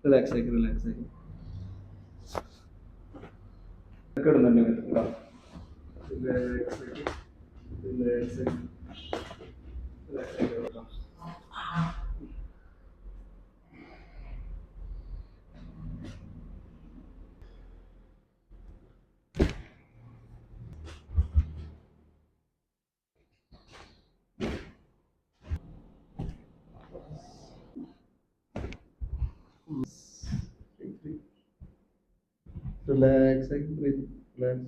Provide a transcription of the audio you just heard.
Relax ആക്കി relax ആക്കി കിടന്നുണ്ട് relax ആക്കി റിലാക്സ് ആക്കി റിലാക്സ് ആക്കി കിടക്കാം. Relax, like breathe, relax.